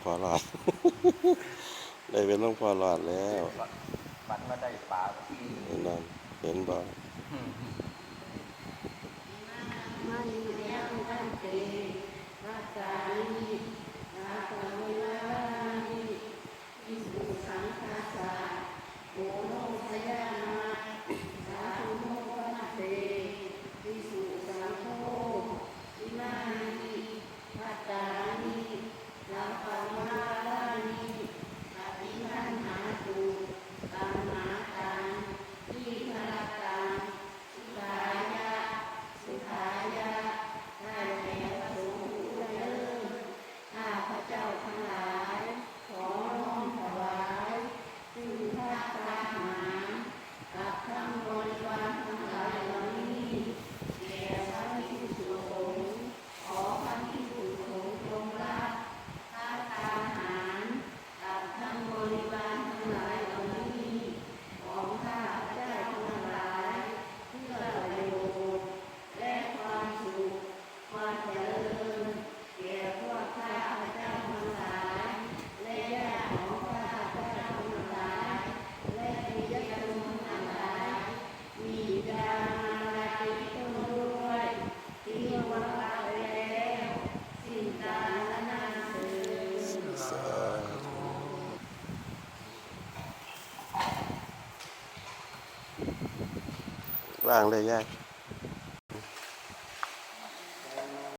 พ่อรอด ได้เป็นหลวงพ่อรอดแล้วฝันว่าได้ปลานั่นเห็นบ่มานิยังพันเตวัจจานินาคาวิลานิอิสุสังฆาสะโอโนสยามาสาธุโมวันเตอิสุสังโฆอิมานิวัจจานินาคาวิลานิอภิทันหาตุตัมมาตังอิทาตังสุขายะสุขายะได้แก่พระสงฆ์ผู้เจริญข้าพระเจ้าทั้งหลายขอน้อมถวายซึ่งภัตตาหารกับทั้งบริวารทั้งหลายเหล่านี้แก่พระภิกษุสงฆ์ขอพระภิกษุสงฆ์จงรับภัตตาหารกับทั้งบริวารทั้งหลายเหล่านี้ของข้าพระเจ้าทั้งหลายเพื่อประโยชน์และความสุขความเจริญแก่พวกข้าพระเจ้าทั้งหลายและญาติของข้าพระเจ้าทั้งหลายและปิยชนทั้งหลายมีดามาลาติต้นด้วยที่ว่าไปแล้วสิ้นกาลนานเถิดสาธุว่างเลยยาย